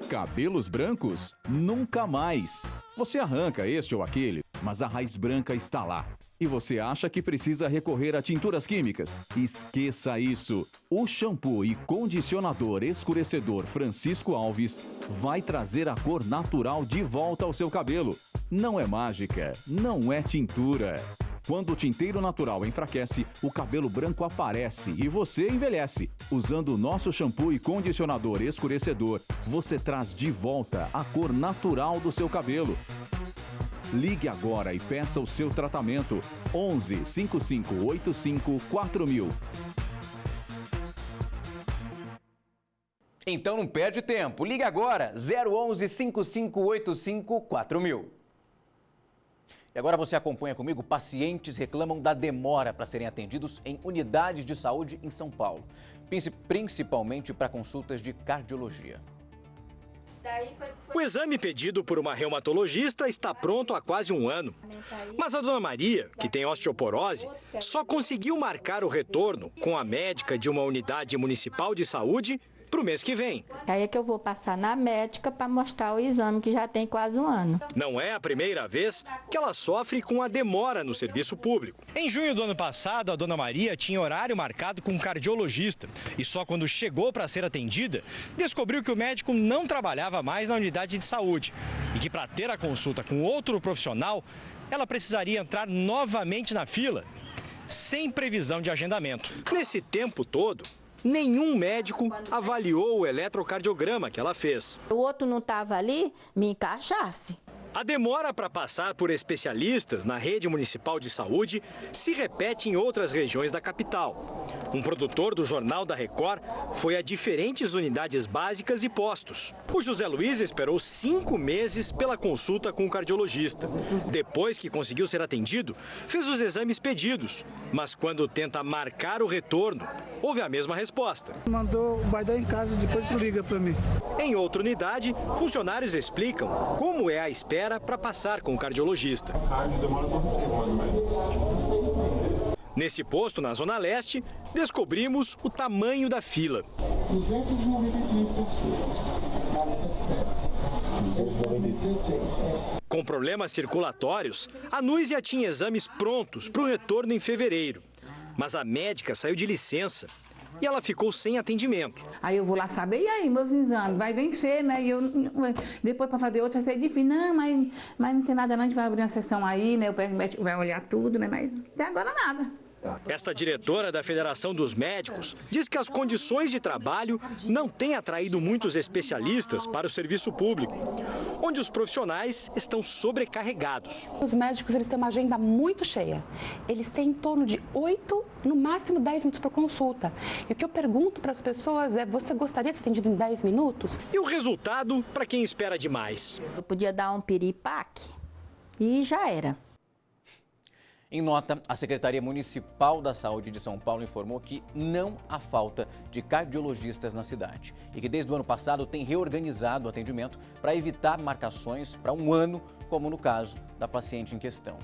Cabelos brancos? Nunca mais. Você arranca este ou aquele, mas a raiz branca está lá. E você acha que precisa recorrer a tinturas químicas? Esqueça isso. O shampoo e condicionador escurecedor Francisco Alves vai trazer a cor natural de volta ao seu cabelo. Não é mágica, não é tintura. Quando o tinteiro natural enfraquece, o cabelo branco aparece e você envelhece. Usando o nosso shampoo e condicionador escurecedor, você traz de volta a cor natural do seu cabelo. Ligue agora e peça o seu tratamento. 11 5585 4000. Então não perde tempo. Ligue agora. 011 5585 4000. E agora você acompanha comigo. Pacientes reclamam da demora para serem atendidos em unidades de saúde em São Paulo, principalmente para consultas de cardiologia. O exame pedido por uma reumatologista está pronto há quase um ano. Mas a dona Maria, que tem osteoporose, só conseguiu marcar o retorno com a médica de uma unidade municipal de saúde para o mês que vem. Aí é que eu vou passar na médica para mostrar o exame, que já tem quase um ano. Não é a primeira vez que ela sofre com a demora no serviço público. Em junho do ano passado, a dona Maria tinha horário marcado com um cardiologista e só quando chegou para ser atendida, descobriu que o médico não trabalhava mais na unidade de saúde e que para ter a consulta com outro profissional, ela precisaria entrar novamente na fila, sem previsão de agendamento. Nesse tempo todo, nenhum médico avaliou o eletrocardiograma que ela fez. O outro não estava ali, me encaixasse. A demora para passar por especialistas na rede municipal de saúde se repete em outras regiões da capital. Um produtor do Jornal da Record foi a diferentes unidades básicas e postos. O José Luiz esperou 5 meses pela consulta com o cardiologista. Depois que conseguiu ser atendido, fez os exames pedidos. Mas quando tenta marcar o retorno, houve a mesma resposta. Mandou, vai dar em casa, depois liga para mim. Em outra unidade, funcionários explicam como é a espera para passar com o cardiologista. Nesse posto, na Zona Leste, descobrimos o tamanho da fila. 293 pessoas na lista de espera. 296. Com problemas circulatórios, a Núzia tinha exames prontos para o retorno em fevereiro. Mas a médica saiu de licença e ela ficou sem atendimento. Aí eu vou lá saber, e aí, meus exames, vai vencer, né? E eu, depois para fazer outra, vai ser difícil. Não, mas não tem nada não, a gente vai abrir uma sessão aí, né? O médico vai olhar tudo, né? Mas até agora nada. Esta diretora da Federação dos Médicos diz que as condições de trabalho não têm atraído muitos especialistas para o serviço público, onde os profissionais estão sobrecarregados. Os médicos eles têm uma agenda muito cheia. Eles têm em torno de 8, no máximo 10 minutos para consulta. E o que eu pergunto para as pessoas é, você gostaria de ser atendido em 10 minutos? E o resultado para quem espera demais? Eu podia dar um piripaque e já era. Em nota, a Secretaria Municipal da Saúde de São Paulo informou que não há falta de cardiologistas na cidade e que desde o ano passado tem reorganizado o atendimento para evitar marcações para um ano, como no caso da paciente em questão.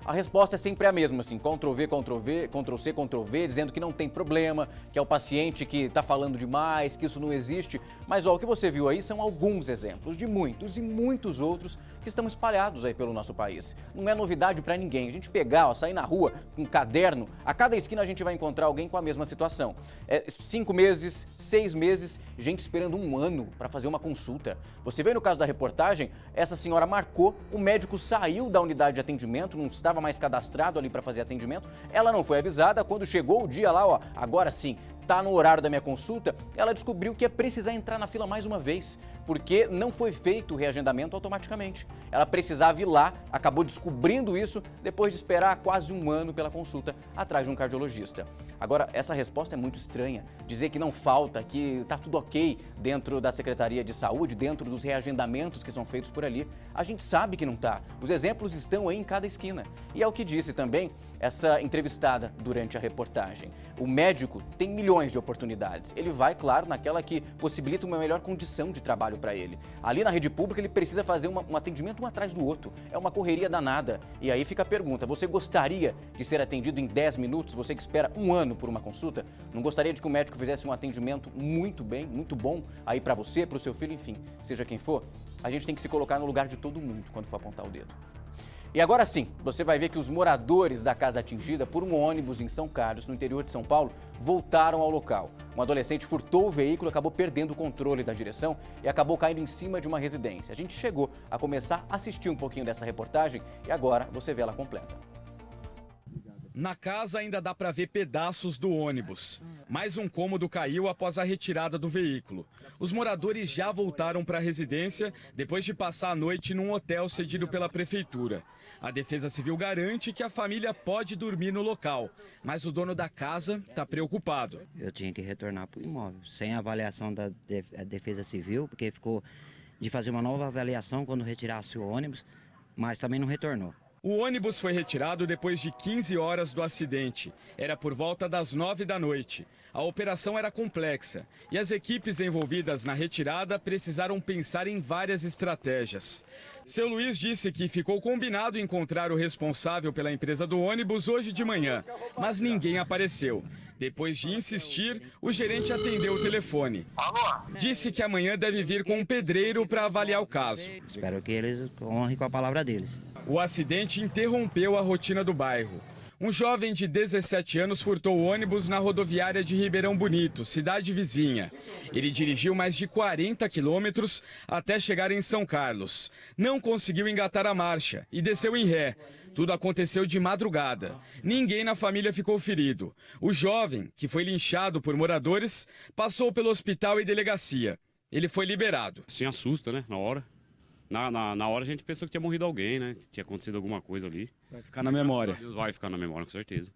A resposta é sempre a mesma, assim, Ctrl+V, Ctrl+V, Ctrl+C, Ctrl+V, dizendo que não tem problema, que é o paciente que está falando demais, que isso não existe. Mas ó, o que você viu aí são alguns exemplos de muitos e muitos outros que estão espalhados aí pelo nosso país. Não é novidade para ninguém. A gente pegar, ó, sair na rua com um caderno, a cada esquina a gente vai encontrar alguém com a mesma situação. 5 meses, 6 meses, gente esperando 1 ano para fazer uma consulta. Você vê no caso da reportagem, essa senhora marcou, o médico saiu da unidade de atendimento, não estava mais cadastrado ali para fazer atendimento, ela não foi avisada, quando chegou o dia lá, ó, agora sim, tá no horário da minha consulta, ela descobriu que ia precisar entrar na fila mais uma vez, porque não foi feito o reagendamento automaticamente. Ela precisava ir lá, acabou descobrindo isso depois de esperar quase 1 ano pela consulta atrás de um cardiologista. Agora, essa resposta é muito estranha. Dizer que não falta, que tá tudo ok dentro da Secretaria de Saúde, dentro dos reagendamentos que são feitos por ali. A gente sabe que não tá. Os exemplos estão aí em cada esquina. E é o que disse também essa entrevistada durante a reportagem. O médico tem milhões de oportunidades. Ele vai, claro, naquela que possibilita uma melhor condição de trabalho para ele. Ali na rede pública ele precisa fazer um atendimento um atrás do outro. É uma correria danada. E aí fica a pergunta, você gostaria de ser atendido em 10 minutos? Você que espera 1 ano por uma consulta? Não gostaria de que o médico fizesse um atendimento muito bem, muito bom aí para você, para o seu filho, enfim, seja quem for? A gente tem que se colocar no lugar de todo mundo quando for apontar o dedo. E agora sim, você vai ver que os moradores da casa atingida por um ônibus em São Carlos, no interior de São Paulo, voltaram ao local. Um adolescente furtou o veículo, acabou perdendo o controle da direção e acabou caindo em cima de uma residência. A gente chegou a começar a assistir um pouquinho dessa reportagem e agora você vê ela completa. Na casa ainda dá para ver pedaços do ônibus. Mais um cômodo caiu após a retirada do veículo. Os moradores já voltaram para a residência depois de passar a noite num hotel cedido pela prefeitura. A Defesa Civil garante que a família pode dormir no local, mas o dono da casa está preocupado. Eu tinha que retornar para o imóvel, sem avaliação da Defesa Civil, porque ficou de fazer uma nova avaliação quando retirasse o ônibus, mas também não retornou. O ônibus foi retirado depois de 15 horas do acidente. Era por volta das 9 da noite. A operação era complexa e as equipes envolvidas na retirada precisaram pensar em várias estratégias. Seu Luiz disse que ficou combinado encontrar o responsável pela empresa do ônibus hoje de manhã, mas ninguém apareceu. Depois de insistir, o gerente atendeu o telefone. Disse que amanhã deve vir com um pedreiro para avaliar o caso. Espero que eles honrem com a palavra deles. O acidente interrompeu a rotina do bairro. Um jovem de 17 anos furtou o ônibus na rodoviária de Ribeirão Bonito, cidade vizinha. Ele dirigiu mais de 40 quilômetros até chegar em São Carlos. Não conseguiu engatar a marcha e desceu em ré. Tudo aconteceu de madrugada. Ninguém na família ficou ferido. O jovem, que foi linchado por moradores, passou pelo hospital e delegacia. Ele foi liberado. Se assusta, né? Na hora. Na hora a gente pensou que tinha morrido alguém, né? Que tinha acontecido alguma coisa ali. Vai ficar na memória. Deus, vai ficar na memória, com certeza.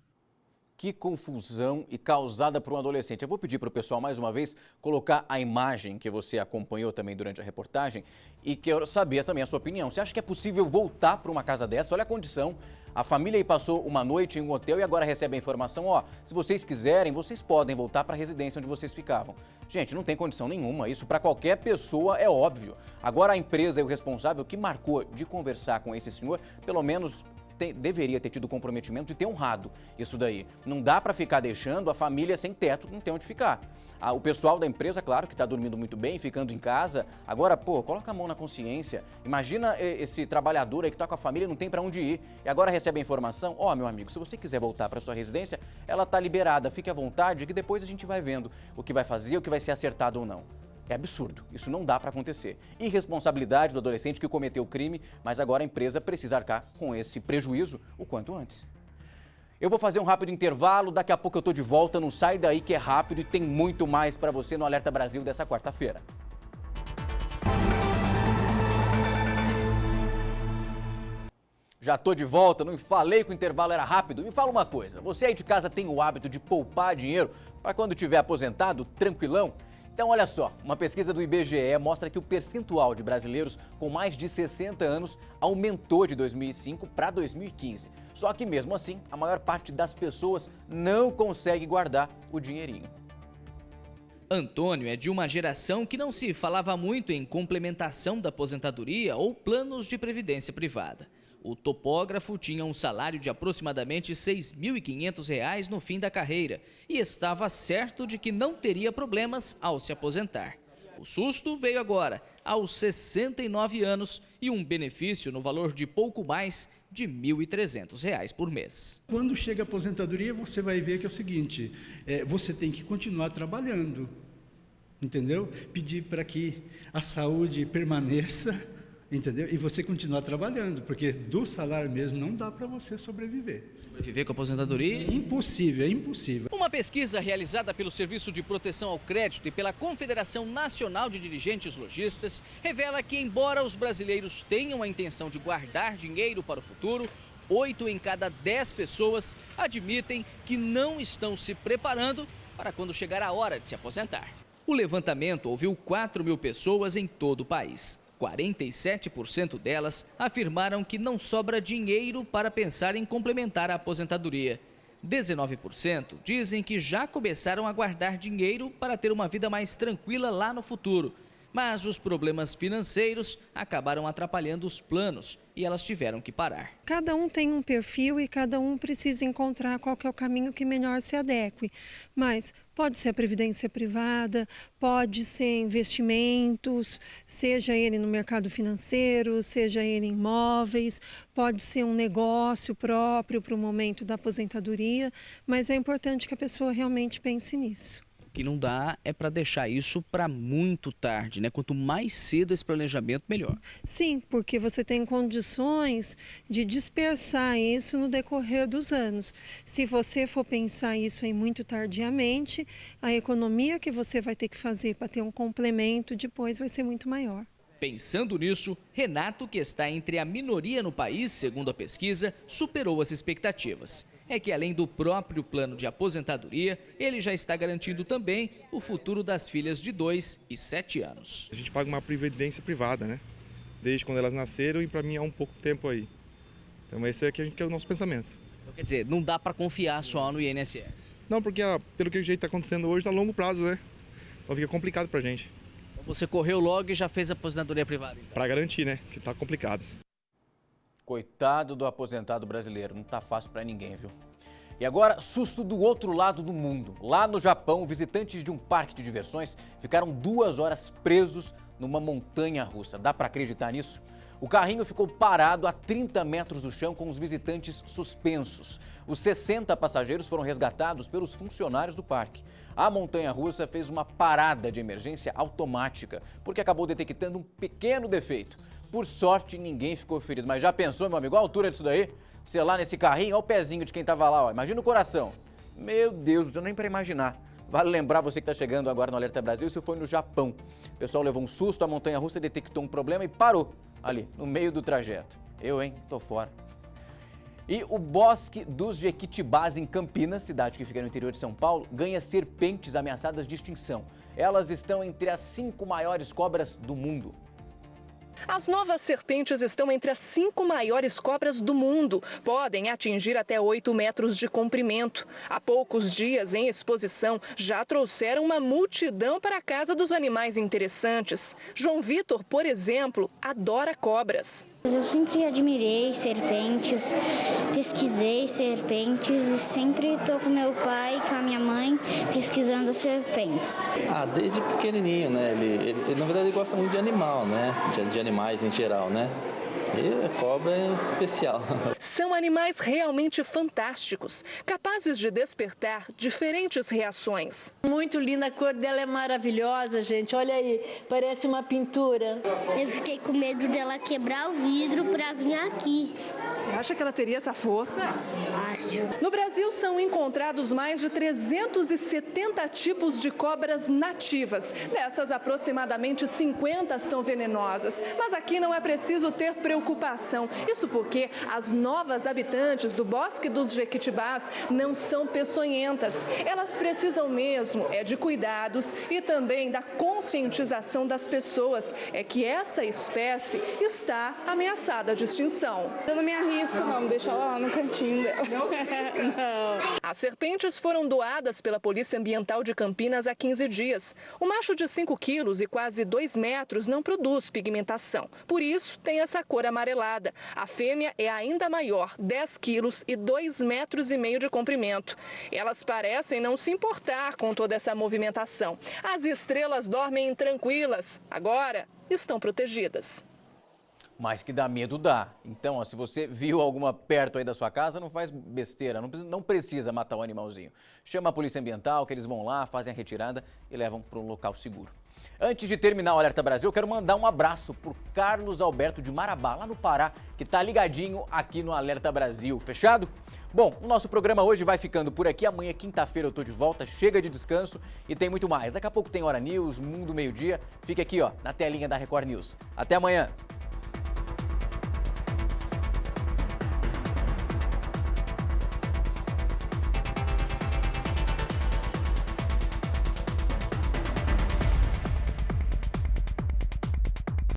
Que confusão e causada por um adolescente. Eu vou pedir para o pessoal, mais uma vez, colocar a imagem que você acompanhou também durante a reportagem e quero saber também a sua opinião. Você acha que é possível voltar para uma casa dessa? Olha a condição. A família aí passou uma noite em um hotel e agora recebe a informação, ó, se vocês quiserem, vocês podem voltar para a residência onde vocês ficavam. Gente, não tem condição nenhuma, isso para qualquer pessoa é óbvio. Agora a empresa e o responsável que marcou de conversar com esse senhor, pelo menos deveria ter tido o comprometimento de ter honrado isso daí. Não dá para ficar deixando a família sem teto, não tem onde ficar. O pessoal da empresa, claro, que está dormindo muito bem, ficando em casa. Agora, pô, coloca a mão na consciência. Imagina esse trabalhador aí que está com a família e não tem para onde ir. E agora recebe a informação, ó, meu amigo, se você quiser voltar para sua residência, ela está liberada. Fique à vontade que depois a gente vai vendo o que vai fazer, o que vai ser acertado ou não. É absurdo, isso não dá para acontecer. Irresponsabilidade do adolescente que cometeu o crime, mas agora a empresa precisa arcar com esse prejuízo o quanto antes. Eu vou fazer um rápido intervalo, daqui a pouco eu tô de volta, não sai daí que é rápido e tem muito mais para você no Alerta Brasil dessa quarta-feira. Já tô de volta, não falei que o intervalo era rápido. Me fala uma coisa, você aí de casa tem o hábito de poupar dinheiro para quando tiver aposentado, tranquilão? Então, olha só, uma pesquisa do IBGE mostra que o percentual de brasileiros com mais de 60 anos aumentou de 2005 para 2015. Só que, mesmo assim, a maior parte das pessoas não consegue guardar o dinheirinho. Antônio é de uma geração que não se falava muito em complementação da aposentadoria ou planos de previdência privada. O topógrafo tinha um salário de aproximadamente R$ 6.500 no fim da carreira e estava certo de que não teria problemas ao se aposentar. O susto veio agora, aos 69 anos, e um benefício no valor de pouco mais de R$ 1.300 por mês. Quando chega a aposentadoria, você vai ver que é o seguinte, você tem que continuar trabalhando, entendeu? Pedir para que a saúde permaneça, entendeu? E você continuar trabalhando, porque do salário mesmo não dá para você sobreviver. Sobreviver com a aposentadoria? É impossível, é impossível. Uma pesquisa realizada pelo Serviço de Proteção ao Crédito e pela Confederação Nacional de Dirigentes Lojistas revela que, embora os brasileiros tenham a intenção de guardar dinheiro para o futuro, 8 em cada 10 pessoas admitem que não estão se preparando para quando chegar a hora de se aposentar. O levantamento ouviu 4.000 pessoas em todo o país. 47% delas afirmaram que não sobra dinheiro para pensar em complementar a aposentadoria. 19% dizem que já começaram a guardar dinheiro para ter uma vida mais tranquila lá no futuro. Mas os problemas financeiros acabaram atrapalhando os planos e elas tiveram que parar. Cada um tem um perfil e cada um precisa encontrar qual que é o caminho que melhor se adeque. Mas pode ser a previdência privada, pode ser investimentos, seja ele no mercado financeiro, seja ele em imóveis, pode ser um negócio próprio para o momento da aposentadoria, mas é importante que a pessoa realmente pense nisso. O que não dá é para deixar isso para muito tarde, né? Quanto mais cedo esse planejamento, melhor. Sim, porque você tem condições de dispersar isso no decorrer dos anos. Se você for pensar isso aí muito tardiamente, a economia que você vai ter que fazer para ter um complemento depois vai ser muito maior. Pensando nisso, Renato, que está entre a minoria no país, segundo a pesquisa, superou as expectativas. É que, além do próprio plano de aposentadoria, ele já está garantindo também o futuro das filhas de 2 e 7 anos. A gente paga uma previdência privada, né? Desde quando elas nasceram e para mim há um pouco tempo aí. Então esse aqui é o nosso pensamento. Então, quer dizer, não dá para confiar só no INSS? Não, porque pelo que o jeito está acontecendo hoje, está a longo prazo, né? Então fica complicado para a gente. Então você correu logo e já fez a aposentadoria privada? Então. Para garantir, né? Que está complicado. Coitado do aposentado brasileiro, não tá fácil para ninguém, viu? E agora, susto do outro lado do mundo. Lá no Japão, visitantes de um parque de diversões ficaram 2 horas presos numa montanha-russa. Dá para acreditar nisso? O carrinho ficou parado a 30 metros do chão com os visitantes suspensos. Os 60 passageiros foram resgatados pelos funcionários do parque. A montanha-russa fez uma parada de emergência automática, porque acabou detectando um pequeno defeito. Por sorte, ninguém ficou ferido. Mas já pensou, meu amigo, a altura disso daí? Sei lá, nesse carrinho, olha o pezinho de quem tava lá, ó. Imagina o coração. Meu Deus, não nem para imaginar. Vale lembrar, você que está chegando agora no Alerta Brasil, isso foi no Japão. O pessoal levou um susto, a montanha-russa detectou um problema e parou ali, no meio do trajeto. Eu, hein? Tô fora. E o Bosque dos Jequitibás, em Campinas, cidade que fica no interior de São Paulo, ganha serpentes ameaçadas de extinção. Elas estão entre as 5 maiores cobras do mundo. As novas serpentes estão entre as 5 maiores cobras do mundo. Podem atingir até 8 metros de comprimento. Há poucos dias, em exposição, já trouxeram uma multidão para a Casa dos Animais Interessantes. João Vitor, por exemplo, adora cobras. Eu sempre admirei serpentes, pesquisei serpentes e sempre estou com meu pai e com a minha mãe pesquisando as serpentes. Desde pequenininho, né? Ele na verdade ele gosta muito de animal, né? De animais em geral, né? E a cobra é especial. São animais realmente fantásticos, capazes de despertar diferentes reações. Muito linda, a cor dela é maravilhosa, gente. Olha aí, parece uma pintura. Eu fiquei com medo dela quebrar o vidro para vir aqui. Você acha que ela teria essa força? Acho. No Brasil são encontrados mais de 370 tipos de cobras nativas. Dessas, aproximadamente 50 são venenosas. Mas aqui não é preciso ter preocupação. Isso porque as novas habitantes do Bosque dos Jequitibás não são peçonhentas. Elas precisam mesmo de cuidados e também da conscientização das pessoas. É que essa espécie está ameaçada de extinção. Eu não me arrisco, não. Deixa ela lá no cantinho dela. Não. As serpentes foram doadas pela Polícia Ambiental de Campinas há 15 dias. O macho de 5 quilos e quase 2 metros não produz pigmentação. Por isso, tem essa cor amarelada. A fêmea é ainda maior, 10 quilos e 2,5 metros de comprimento. Elas parecem não se importar com toda essa movimentação. As estrelas dormem tranquilas. Agora estão protegidas. Mas que dá medo, dá. Então, ó, se você viu alguma perto aí da sua casa, não faz besteira, não precisa matar o animalzinho. Chama a polícia ambiental, que eles vão lá, fazem a retirada e levam para um local seguro. Antes de terminar o Alerta Brasil, eu quero mandar um abraço para o Carlos Alberto de Marabá, lá no Pará, que está ligadinho aqui no Alerta Brasil. Fechado? Bom, o nosso programa hoje vai ficando por aqui. Amanhã, quinta-feira, eu tô de volta. Chega de descanso e tem muito mais. Daqui a pouco tem Hora News, Mundo Meio-Dia. Fique aqui, ó, na telinha da Record News. Até amanhã.